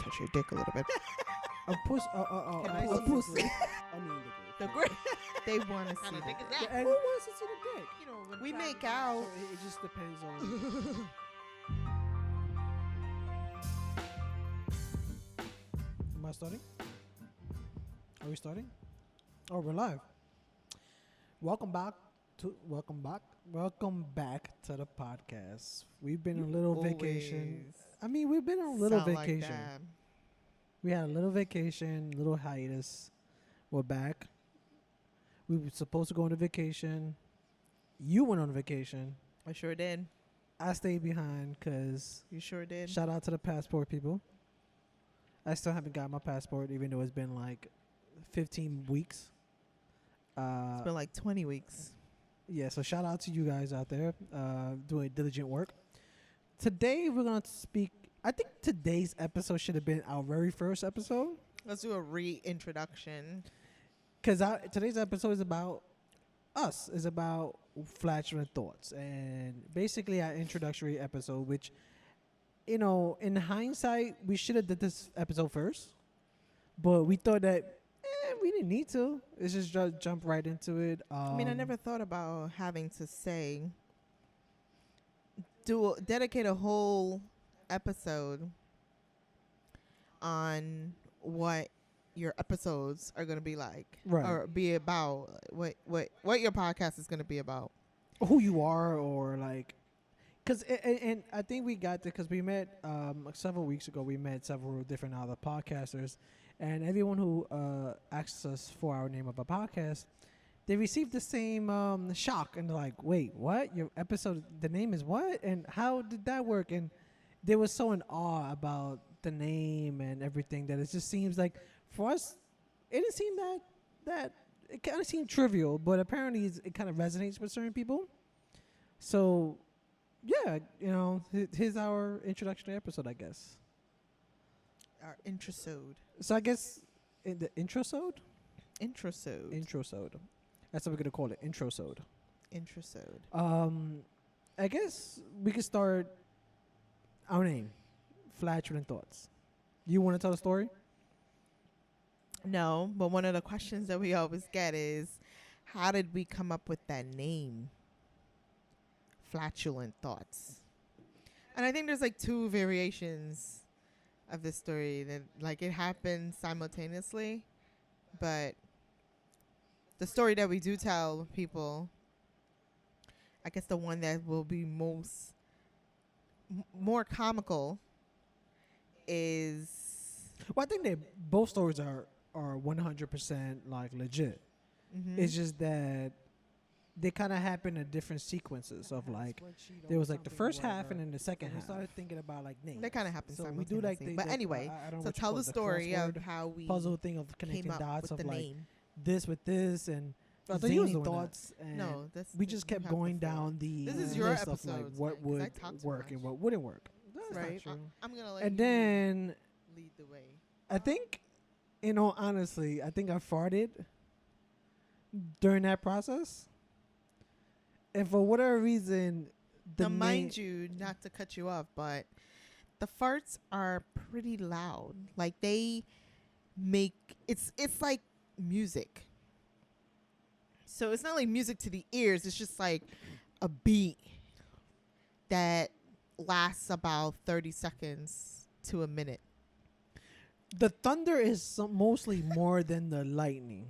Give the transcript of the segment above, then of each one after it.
touch your dick a little bit. A puss. Can I A see pussy. I mean, The great. They want to see Kinda the dick dick. is that? Who wants to see the dick? You know, when we make out. So it just depends on. Am I starting? Are we starting? Oh, we're live. Welcome back to the podcast. We've been on a little vacation. I mean, we've been on a little vacation. We had a little vacation, little hiatus. We're back. We were supposed to go on a vacation. You went on a vacation. I sure did. I stayed behind because You sure did. shout out to the passport people. I still haven't got my passport, even though it's been like 15 weeks. It's been like 20 weeks. Yeah, so shout out to you guys out there doing diligent work. Today we're going to speak. I think today's episode should have been our very first episode. Let's do a reintroduction. Because today's episode is about us. It's about Flatulent Thoughts. And basically our introductory episode, which, you know, in hindsight, we should have did this episode first. But we thought that we didn't need to. Let's just jump right into it. I mean, I never thought about having to dedicate a whole episode on what your episodes are going to be like, Right. or be about, what your podcast is going to be about. Who you are, or like, because and I think we got there because we met several weeks ago. We met several different other podcasters, and everyone who asked us for our name of a podcast, they received the same shock, and they're like, "Wait, what? Your episode? The name is what? And how did that work?" And they were so in awe about the name and everything that it just seems like for us, it didn't seem that it kind of seemed trivial, but apparently it kind of resonates with certain people. So, yeah, you know, here's our introductory episode, I guess. Our intro-sode. So I guess in the intro-sode? Intro-sode. Intro-sode. That's what we're going to call it, intro-sode. Intro-sode. I guess we could start our name, Flatulent Thoughts. You want to tell the story? No, but one of the questions that we always get is, how did we come up with that name? Flatulent Thoughts. And I think there's like two variations of this story that like it happened simultaneously, but the story that we do tell people, I guess the one that will be more comical is, Well, I think that both stories are 100% like legit. mm-hmm. It's just that they kind of happen in different sequences of like there was like the first half and then the second half. We started thinking about like names. They kind of happen So we simultaneously. do like but anyway, I don't know so what you tell call the it, story of crossword how we puzzle thing of connecting came up dots with of the like name. this with this and I thought you was doing thoughts. And No, we just kept going down the This is your list of like episodes, what man, 'cause I would talk too work much. and what wouldn't work. That's right. not true. I'm gonna let And you then lead the way. I think, you know, honestly, I think I farted during that process. And for whatever reason, Now, mind you, not to cut you off, but the farts are pretty loud. Like they make it's like music. So it's not like music to the ears. It's just like a beat that lasts about 30 seconds to a minute. the thunder is mostly more than the lightning,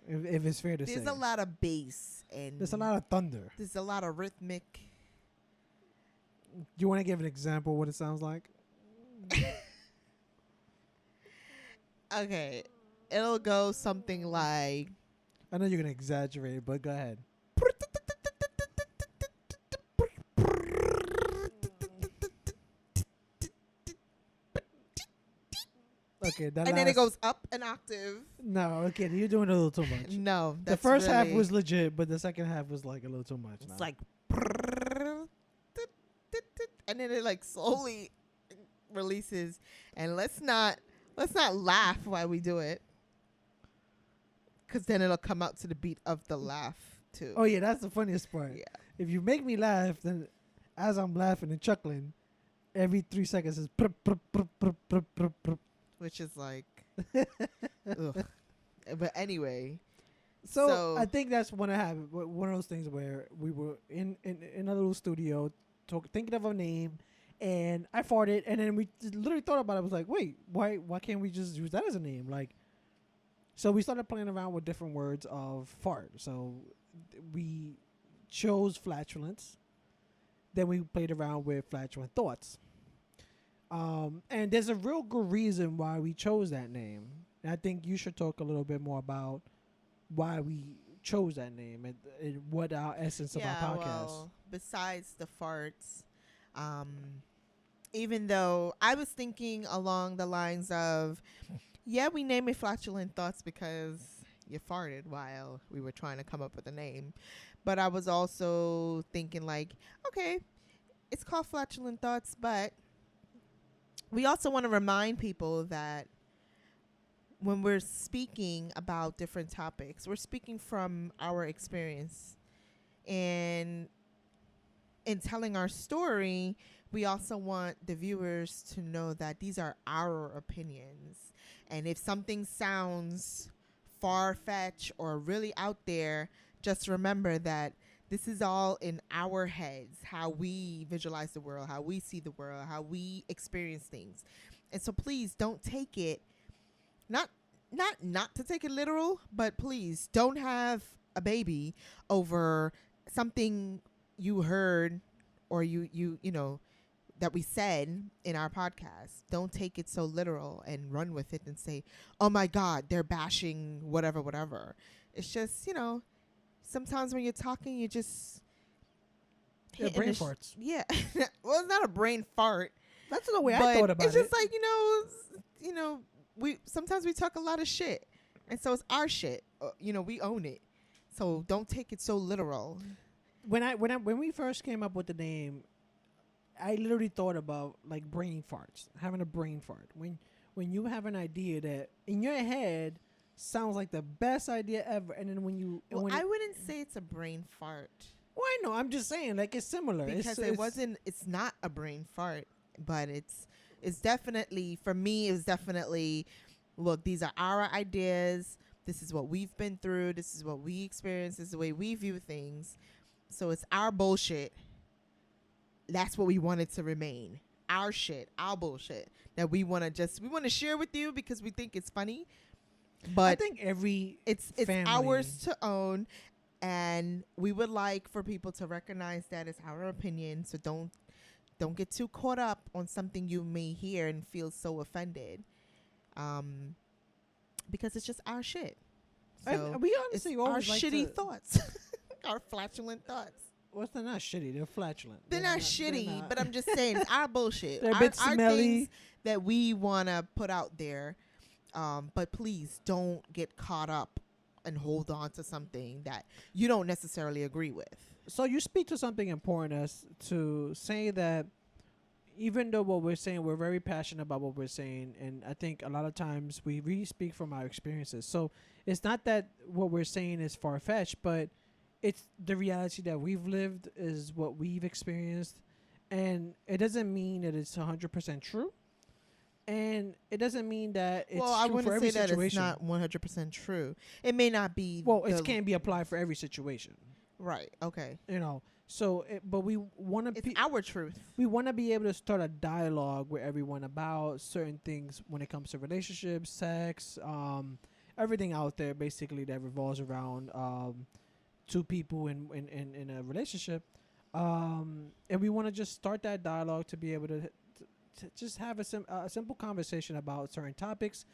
if it's fair to say. There's a lot of bass and There's a lot of thunder. there's a lot of rhythmic. Do you want to give an example of what it sounds like? Okay, it'll go something like. I know you're going to exaggerate, but go ahead. Okay, that And then it last- goes up an octave. No, okay, you're doing a little too much. No, The that's first half really- was legit, but the second half was like a little too much. It's now. like, and then it like slowly releases. And let's not laugh while we do it, because then it'll come out to the beat of the laugh too. Oh yeah, that's the funniest part. Yeah. If you make me laugh, then as I'm laughing and chuckling, every 3 seconds is which is like, ugh. But anyway, so I think that's one of those things where we were in a little studio thinking of a name, and I farted, and then we just literally thought about it. I was like, wait, why can't we just use that as a name? Like, so we started playing around with different words of fart. So we chose flatulence. Then we played around with flatulent thoughts. And there's a real good reason why we chose that name. And I think you should talk a little bit more about why we chose that name and what our essence of our podcast. Well, besides the farts, even though I was thinking along the lines of, yeah, we named it Flatulent Thoughts because you farted while we were trying to come up with a name. But I was also thinking like, okay, it's called Flatulent Thoughts, but we also want to remind people that when we're speaking about different topics, we're speaking from our experience. And in telling our story, we also want the viewers to know that these are our opinions. And if something sounds far-fetched or really out there, just remember that this is all in our heads, how we visualize the world, how we see the world, how we experience things. And so please don't take it, not to take it literal, but please don't have a baby over something you heard or you know that we said in our podcast. Don't take it so literal and run with it and say, oh my God, they're bashing whatever. It's just, sometimes when you're talking, you just brain farts. Yeah. Well, it's not a brain fart. That's the way I thought about it. It's just like, we sometimes we talk a lot of shit. And so it's our shit. We own it. So don't take it so literal. When we first came up with the name, I literally thought about like brain farts, having a brain fart. When you have an idea that in your head sounds like the best idea ever, and then I wouldn't say it's a brain fart. Well, I know. I'm just saying, like, it's similar. Because it's not a brain fart, but it's definitely, for me, it's definitely, look, these are our ideas. This is what we've been through. This is what we experience. This is the way we view things. So it's our bullshit. That's what we want it to remain. Our shit, our bullshit that we want to share with you because we think it's funny. But I think it's ours to own, and we would like for people to recognize that it's our opinion. So don't get too caught up on something you may hear and feel so offended, because it's just our shit. So we honestly always our like shitty thoughts, our flatulent thoughts. Well, they're not shitty. They're flatulent. They're not shitty, but I'm just saying it's our bullshit. They're a bit smelly. Our things that we want to put out there. But please don't get caught up and hold on to something that you don't necessarily agree with. So you speak to something important as to say that even though what we're saying, we're very passionate about what we're saying. And I think a lot of times we really speak from our experiences. So it's not that what we're saying is far-fetched, but it's the reality that we've lived is what we've experienced. And it doesn't mean that it's 100% true. And it doesn't mean that it's I true wouldn't for every say that situation. it's not 100% true. It may not be. Well, it can't be applied for every situation. Right. Okay. So, but we want to. It's our truth. We want to be able to start a dialogue with everyone about certain things when it comes to relationships, sex, everything out there basically that revolves around two people in a relationship, and we want to just start that dialogue to be able to just have a simple conversation about certain topics,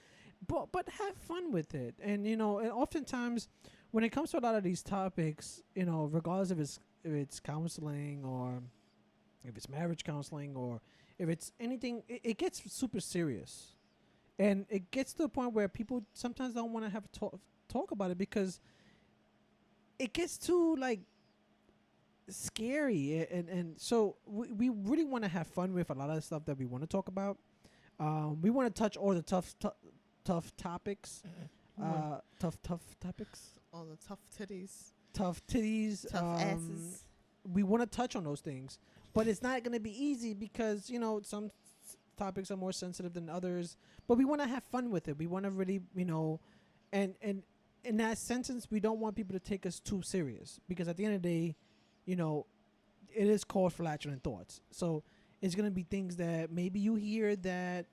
but have fun with it. And and oftentimes when it comes to a lot of these topics, regardless if it's counseling or if it's marriage counseling or if it's anything, it gets super serious, and it gets to a point where people sometimes don't want to have talk about it because it gets too scary, and so we really want to have fun with a lot of the stuff that we want to talk about. We want to touch all the tough topics, tough topics, all the tough titties, tough tough asses. We want to touch on those things, but it's not going to be easy because, you know, some topics are more sensitive than others, but we want to have fun with it. We want to really, you know, and in that sentence, we don't want people to take us too serious because at the end of the day, you know, it is called Flatulent Thoughts. So it's going to be things that maybe you hear that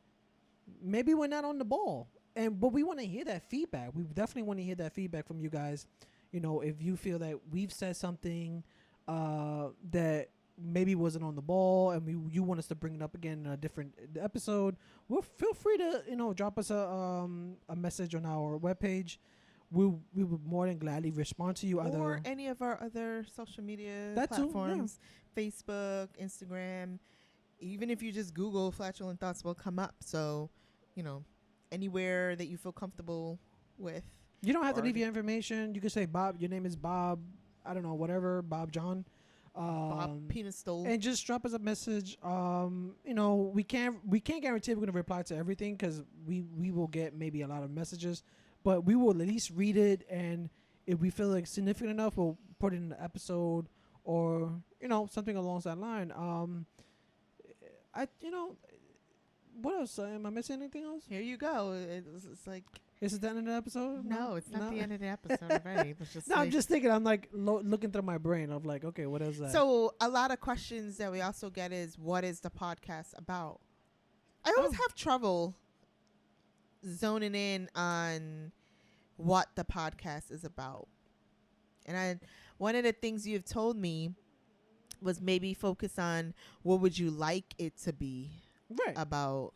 maybe we're not on the ball. But we want to hear that feedback. We definitely want to hear that feedback from you guys. You know, if you feel that we've said something that maybe wasn't on the ball and you want us to bring it up again in a different episode, well, feel free to, you know, drop us a message on our webpage. We would more than gladly respond to you. Or any of our other social media That too, platforms, Facebook, Instagram. Even if you just Google Flatulent Thoughts, will come up. So, you know, anywhere that you feel comfortable with. You don't have to leave your information. You can say, Bob, your name is Bob, I don't know, whatever, Bob John. Bob Penis Stole. And just drop us a message. You know, we can't guarantee we're going to reply to everything because we will get maybe a lot of messages. But we will at least read it, and if we feel like significant enough, we'll put it in the episode or, you know, something along that line. You know, what else? Am I missing anything else? Here you go. It's like... Is it the end of the episode? No, it's not the end of the episode already. It's just no, like, I'm just thinking. I'm like looking through my brain of like, okay, what is that? So a lot of questions that we also get is, what is the podcast about? I always have trouble zoning in on what the podcast is about. And one of the things you've told me was maybe focus on what would you like it to be about.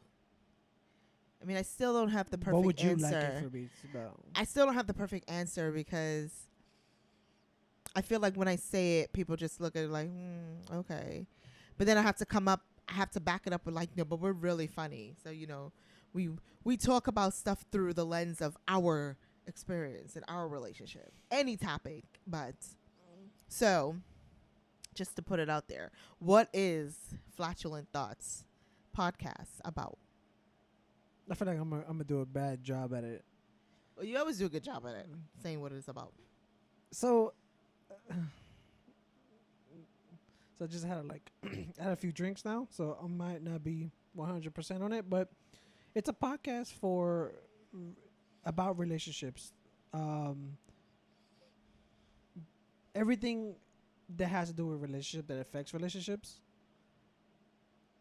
I mean, I still don't have the perfect answer. What would you like it to be about? I still don't have the perfect answer because I feel like when I say it, people just look at it like, okay. But then I have to back it up with like, no, but we're really funny. So, you know, we talk about stuff through the lens of our experience and our relationship. Any topic, but so just to put it out there, what is Flatulent Thoughts Podcast about? I feel like I'm gonna do a bad job at it. Well, you always do a good job at it, saying what it's about. So I just had I had a few drinks now, so I might not be 100% on it, but it's a podcast about relationships. Everything that has to do with relationship that affects relationships.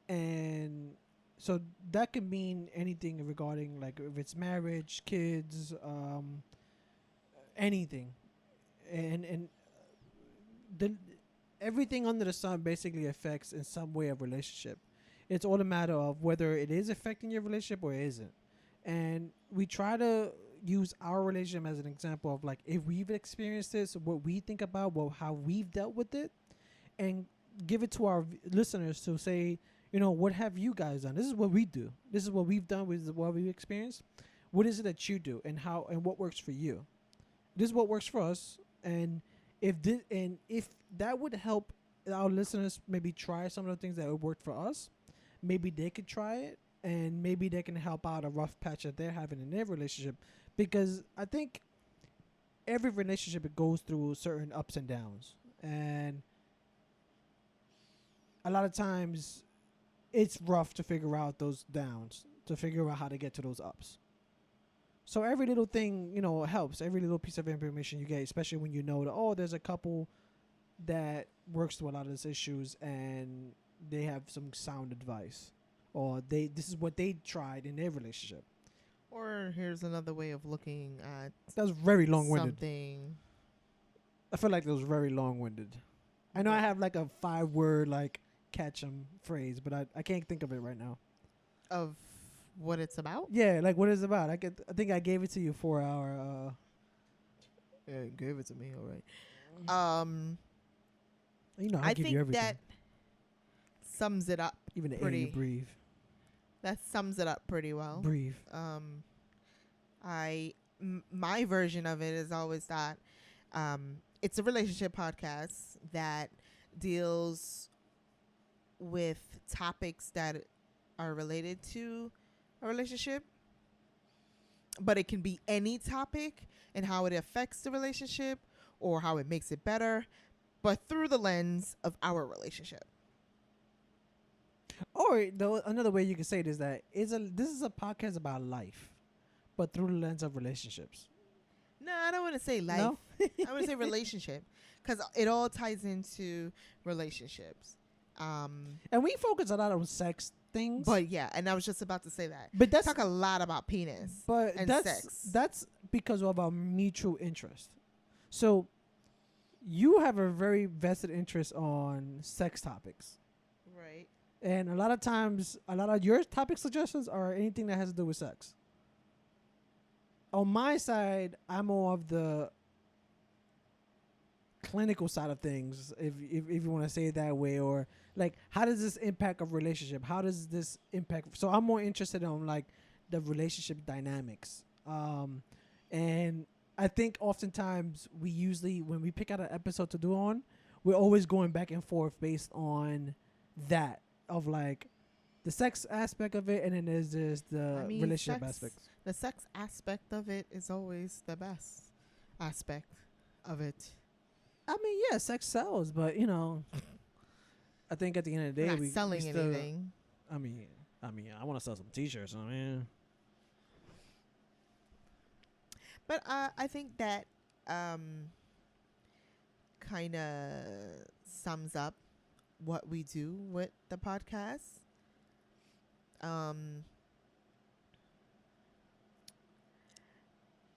And so that can mean anything regarding, like, if it's marriage, kids, anything. And everything under the sun basically affects in some way a relationship. It's all a matter of whether it is affecting your relationship or it isn't. And we try to use our relationship as an example of, like, if we've experienced this, what we think about, how we've dealt with it, and give it to our listeners to say, you know, what have you guys done? This is what we do. This is what we've done. This is what we've experienced. What is it that you do, and how, and what works for you? This is what works for us. And if that would help our listeners maybe try some of the things that would work for us, maybe they could try it, and maybe they can help out a rough patch that they're having in their relationship. Because I think every relationship, it goes through certain ups and downs, and a lot of times it's rough to figure out those downs, to figure out how to get to those ups. So every little thing, you know, helps. Every little piece of information you get, especially when you know that, oh, there's a couple that works through a lot of these issues and they have some sound advice, or this is what they tried in their relationship. Or here's another way of looking at that was very long-winded. Something. I feel like that was very long-winded. I know I have like a 5-word like catch 'em phrase, but I can't think of it right now. Of what it's about? Yeah, like what it's about. I think I gave it to you for our. Yeah, you gave it to me. All right. You know, I give think you everything. that sums it up. Even the air you breathe. That sums it up pretty well. Breathe. My version of it is always that it's a relationship podcast that deals with topics that are related to a relationship, but it can be any topic and how it affects the relationship or how it makes it better, but through the lens of our relationship. Or another way you can say it is that this is a podcast about life, but through the lens of relationships. No, I don't want to say life. No? I want to say relationship, because it all ties into relationships. And we focus a lot on sex things. But yeah, and I was just about to say that. But that's Talk a lot about penis but and that's sex. that's because of our mutual interest. So you have a very vested interest on sex topics. Right. And a lot of times, a lot of your topic suggestions are anything that has to do with sex. On my side, I'm more of the clinical side of things, if you want to say it that way, or like, how does this impact a relationship? How does this impact? So I'm more interested in like the relationship dynamics. And I think oftentimes when we pick out an episode to do on, we're always going back and forth based on that of like the sex aspect of it, and then there's the relationship aspect. The sex aspect of it is always the best aspect of it. I mean, yeah, sex sells, but I think at the end of the day, We're not selling anything. I mean, I want to sell some T-shirts. I mean, but I think that kind of sums up what we do with the podcast.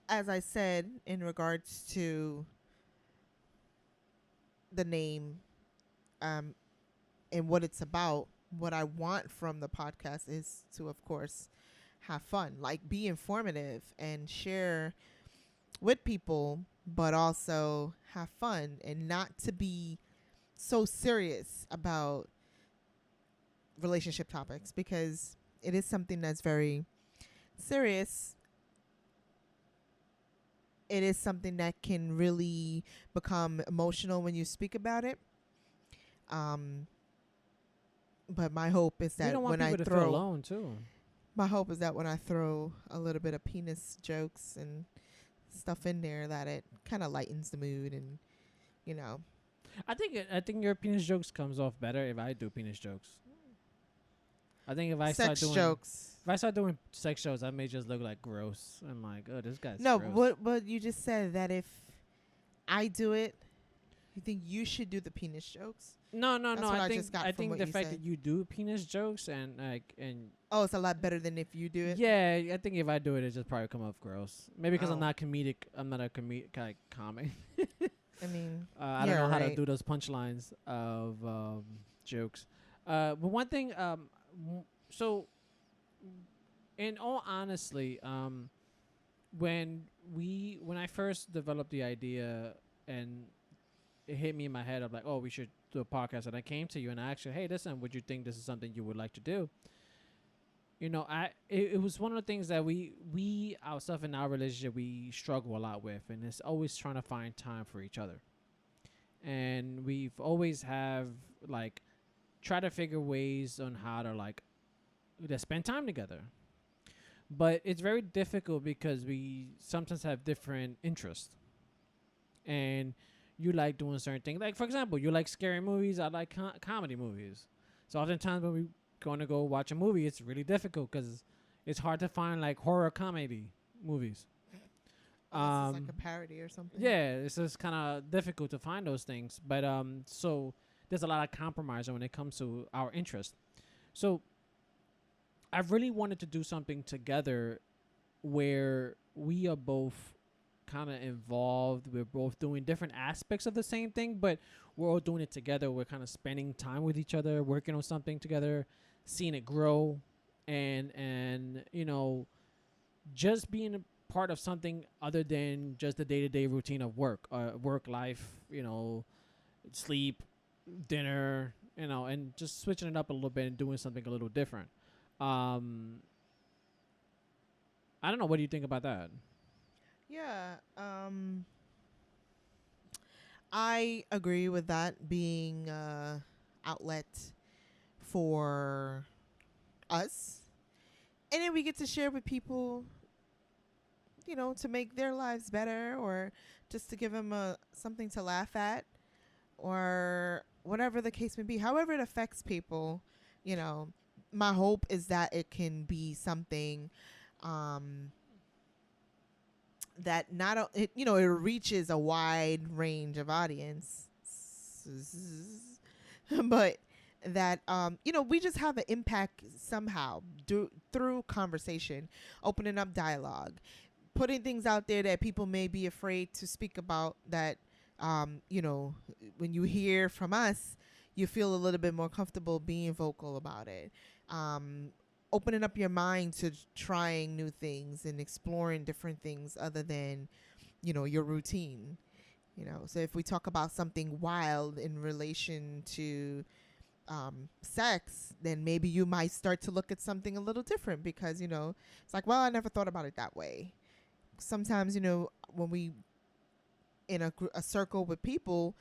As I said, in regards to the name and what it's about, what I want from the podcast is to, of course, have fun, like be informative and share with people, but also have fun and not to be so serious about relationship topics, because it is something that's very serious. It is something that can really become emotional when you speak about it. But my hope is that when I feel alone too. My hope is that when I throw a little bit of penis jokes and stuff in there, that it kind of lightens the mood, and I think your penis jokes comes off better if I do penis jokes. I think if I start doing sex jokes, I may just look like gross. I'm like, oh, this guy's gross. But you just said that if I do it, you think you should do the penis jokes? No. I think the fact that you do penis jokes and oh, it's a lot better than if you do it. Yeah, I think if I do it, just probably come off gross. Maybe because I'm not comedic. I'm not a comic comic. I mean, I don't know how to do those punchlines of jokes. But one thing, so in all honesty, when I first developed the idea and it hit me in my head of like, oh, we should do a podcast, and I came to you and I asked you, hey, listen, would you think this is something you would like to do? It was one of the things that we ourselves in our relationship, we struggle a lot with, and it's always trying to find time for each other. And we've always have like try to figure ways on how to spend time together. But it's very difficult because we sometimes have different interests. And you like doing certain things. Like, for example, you like scary movies. I like comedy movies. So oftentimes when we going to go watch a movie, it's really difficult because it's hard to find like horror comedy movies. It's like a parody or something. Yeah, it's just kind of difficult to find those things. But so there's a lot of compromise when it comes to our interest. So I really wanted to do something together where we are both kind of involved. We're both doing different aspects of the same thing, but we're all doing it together. We're kind of spending time with each other, working on something together, seeing it grow, and just being a part of something other than just the day-to-day routine of work life, sleep, dinner, and just switching it up a little bit and doing something a little different. I don't know. What do you think about that? Yeah. I agree with that being outlet for us. And then we get to share with people, to make their lives better, or just to give them something to laugh at, or whatever the case may be. However it affects people, my hope is that it can be something that it reaches a wide range of audience, but that we just have an impact somehow through conversation, opening up dialogue, putting things out there that people may be afraid to speak about, that when you hear from us, you feel a little bit more comfortable being vocal about it, opening up your mind to trying new things and exploring different things other than your routine. So if we talk about something wild in relation to sex, then maybe you might start to look at something a little different, because it's like, well, I never thought about it that way. Sometimes when we in a circle with people,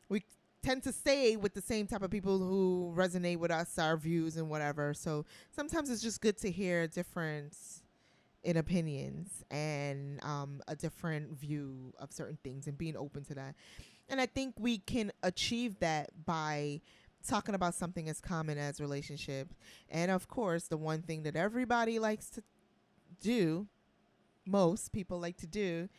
we tend to stay with the same type of people who resonate with us, our views and whatever. So sometimes it's just good to hear a difference in opinions and a different view of certain things, and being open to that. And I think we can achieve that by talking about something as common as relationships. And of course, the one thing that everybody likes to do, most people like to do,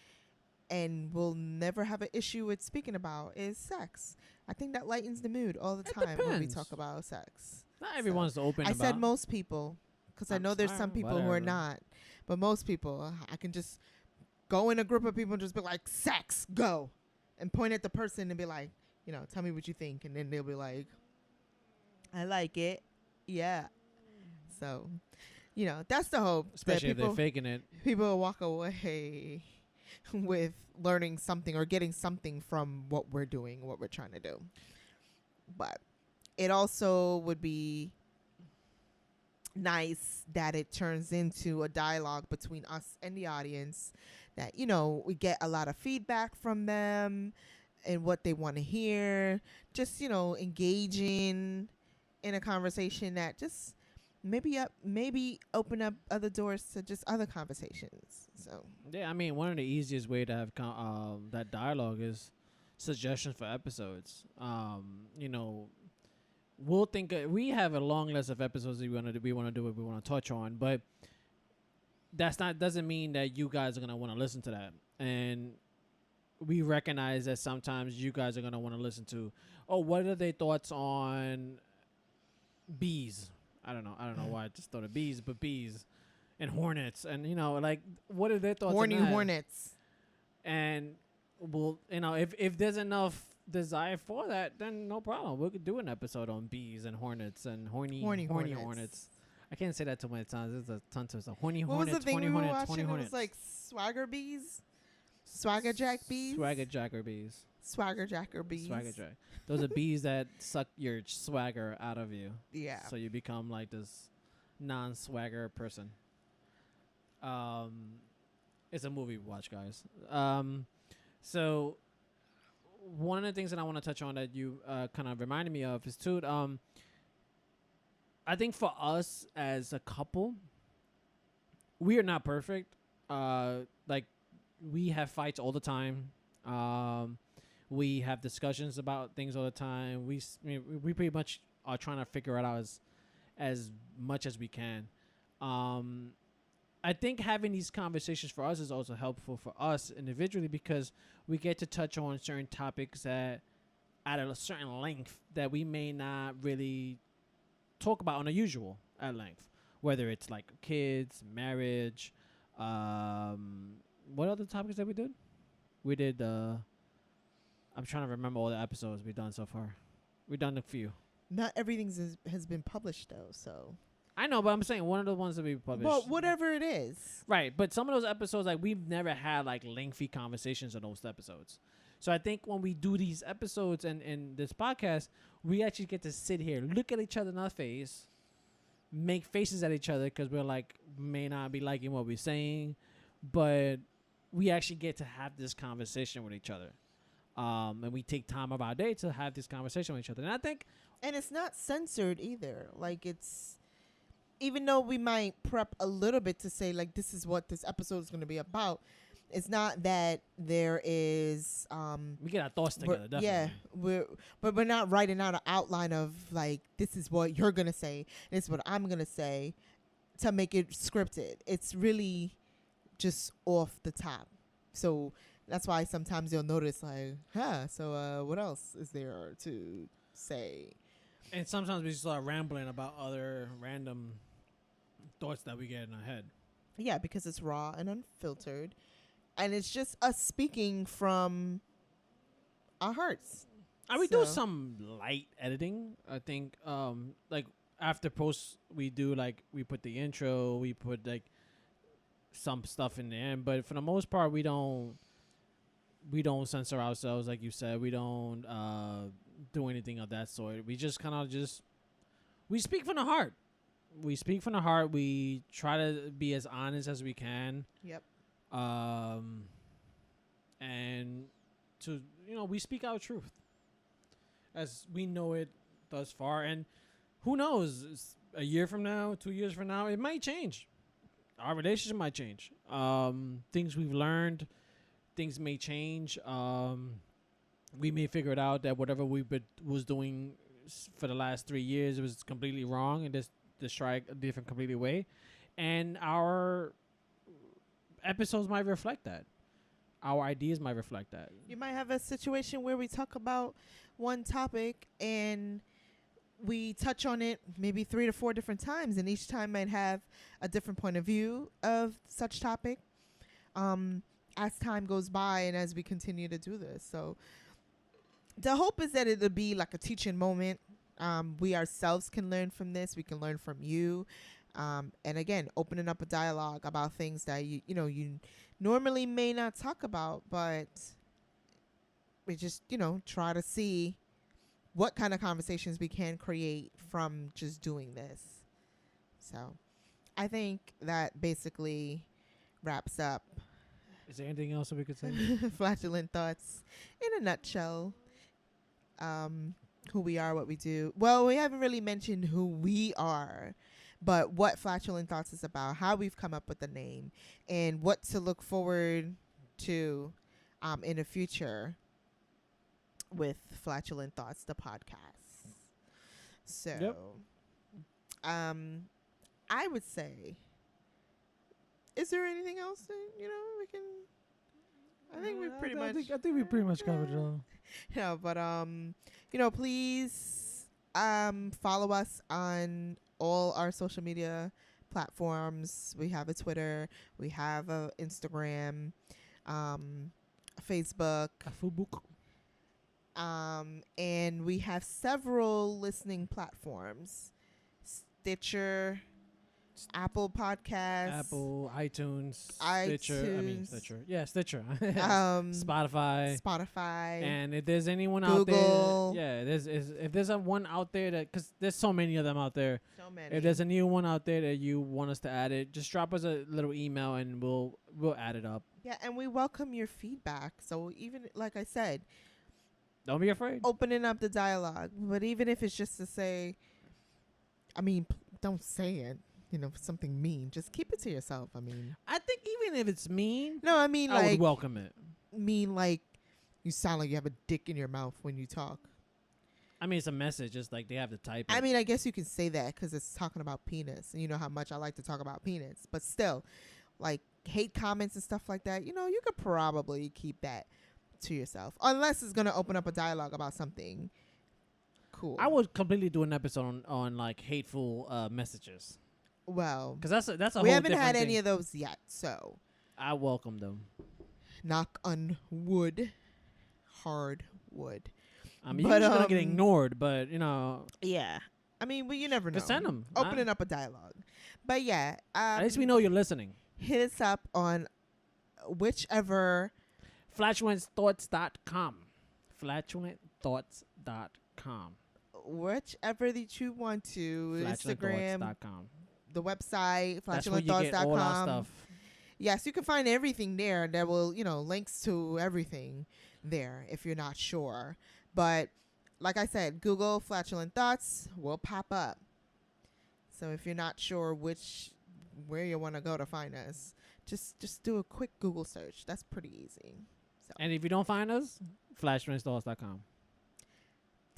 and will never have an issue with speaking about, is sex. I think that lightens the mood all the time when we talk about sex. Not everyone's open I about. said most people, because I know there's some people who are not. But most people, I can just go in a group of people and just be like, sex, go. And point at the person and be like, tell me what you think. And then they'll be like, I like it. Yeah. So, that's the hope. Especially if they're faking it. People will walk away with learning something or getting something from what we're doing, what we're trying to do. But it also would be nice that it turns into a dialogue between us and the audience, that we get a lot of feedback from them and what they want to hear, just engaging in a conversation that just maybe open up other doors to just other conversations. So yeah, I mean, one of the easiest way to have that dialogue is suggestions for episodes. We'll think we have a long list of episodes that we want to do what we want to touch on, but doesn't mean that you guys are gonna want to listen to that. And we recognize that sometimes you guys are gonna want to listen to, what are their thoughts on bees? I don't know why I just thought of bees, but bees and hornets, and what are their thoughts? Horny on that? hornets. And well, if there's enough desire for that, then no problem. We could do an episode on bees and hornets and horny hornets. I can't say that too many times. There's a ton of stuff. Horny what hornets, was the thing horny we were hornets, watching? horny It was hornets. like swagger bees, swagger jack bees, swagger jacker bees, swagger jacker bees. swagger jack. Those are bees that suck your swagger out of you. Yeah. So you become like this non-swagger person. It's a movie we watch, guys. So one of the things that I want to touch on that you kind of reminded me of is too. I think for us as a couple, we are not perfect. Like we have fights all the time. We have discussions about things all the time. We pretty much are trying to figure it out as much as we can. I think having these conversations for us is also helpful for us individually, because we get to touch on certain topics that at a certain length that we may not really talk about on a usual at length, whether it's like kids, marriage. What other topics that we did? We did. I'm trying to remember all the episodes we've done so far. We've done a few. Not everything has been published though, so. I know, but I'm saying one of the ones that we published. But whatever it is. Right, but some of those episodes, like we've never had like lengthy conversations on those episodes. So I think when we do these episodes and this podcast, we actually get to sit here, look at each other in our face, make faces at each other because we're like may not be liking what we're saying, but we actually get to have this conversation with each other. And we take time of our day to have this conversation with each other. And I think... And it's not censored either. Like it's... Even though we might prep a little bit to say like this is what this episode is going to be about, It's not that there is We get our thoughts together, definitely. yeah, we're not writing out an outline of like this is what you're gonna say, this is what I'm gonna say to make it scripted. It's really just off the top. So that's why sometimes you'll notice like, so what else is there to say? And sometimes we start rambling about other random thoughts that we get in our head. Yeah, because it's raw and unfiltered. And it's just us speaking from our hearts. And we do some light editing. I think like after post we do like we put the intro, we put like some stuff in the end, but for the most part we don't censor ourselves like you said. We don't do anything of that sort. We just kind of we speak from the heart. We speak from the heart. We try to be as honest as we can. Yep. And to we speak our truth as we know it thus far, and who knows, a year from now, 2 years from now, it might change. Our relationship might change. Things we've learned, things may change. We may figure it out that whatever we was doing for the last 3 years was completely wrong, and just try a different completely way, and our episodes might reflect that. Our ideas might reflect that. You might have a situation where we talk about one topic and we touch on it maybe 3 to 4 different times, and each time might have a different point of view of such topic as time goes by and as we continue to do this. So the hope is that it'll be like a teaching moment. We ourselves can learn from this. We can learn from you. And again, opening up a dialogue about things that you normally may not talk about, but we just, try to see what kind of conversations we can create from just doing this. So I think that basically wraps up. Is there anything else that we could say? Flatulent Thoughts in a nutshell. Who we are, what we do. Well, we haven't really mentioned who we are, but what Flatulent Thoughts is about, how we've come up with the name, and what to look forward to in the future with Flatulent Thoughts, the podcast. So, yep. I would say, is there anything else that, we can... I think we pretty much... I think we pretty much covered it all. Yeah, but please follow us on all our social media platforms. We have a Twitter, we have a Instagram, Facebook, and we have several listening platforms: Stitcher, Apple Podcasts, iTunes, Stitcher. Yeah, Stitcher. Spotify. And if there's anyone Google. out there, if there's a one out there that, because there's so many of them out there. So many. If there's a new one out there that you want us to add it, just drop us a little email and we'll add it up. Yeah, and we welcome your feedback. So even like I said, don't be afraid. Opening up the dialogue, but even if it's just to say, don't say it. Something mean. Just keep it to yourself. I think even if it's mean, no, I would welcome it. Mean like you sound like you have a dick in your mouth when you talk. It's a message. It's like they have to type it. I guess you can say that because it's talking about penis, and you know how much I like to talk about penis. But still, like hate comments and stuff like that, you could probably keep that to yourself, unless it's gonna open up a dialogue about something cool. I would completely do an episode on like hateful messages. Well, because that's a we whole haven't had thing. any of those yet, so I welcome them. Knock on wood, hard wood. You're just gonna get ignored, but yeah. Well, you never know. Just send them. Opening up a dialogue, but yeah. At least we know you're listening. Hit us up on whichever. FlatulentThoughts.com. FlatulentThoughts.com. Whichever that you want to. Instagram. The website, That's where you get all our flatulentthoughts.com. stuff. Yes, you can find everything there. There will, links to everything there if you're not sure. But like I said, Google Flatulent Thoughts will pop up. So if you're not sure where you want to go to find us, just do a quick Google search. That's pretty easy. So And if you don't find us, flatulentthoughts.com.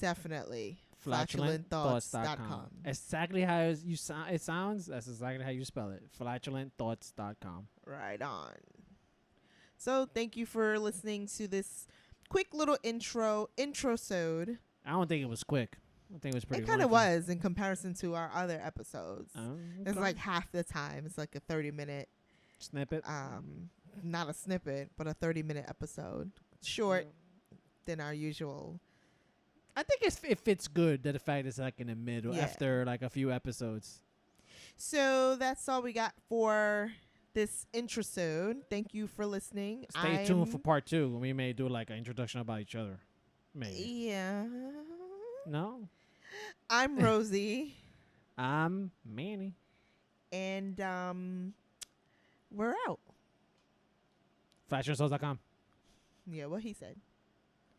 definitely flatulentthoughts.com. Exactly how you sound. It sounds. That's exactly how you spell it. flatulentthoughts.com. Right on. So thank you for listening to this quick little intro-sode. I don't think it was quick. I think it was pretty. It kind of lengthy. was in comparison to our other episodes. It's Okay. like half the time. It's like a 30-minute, Snippet. not a snippet, but a 30-minute episode. Short than our usual. I think it fits good that the fact it's like in the middle Yeah. after like a few episodes. So that's all we got for this intro-sode. Thank you for listening. Stay tuned for part 2 when we may do like an introduction about each other. Maybe. Yeah. No? I'm Rosie. I'm Manny. And we're out. Flatulentthoughts.com. Yeah, what he said.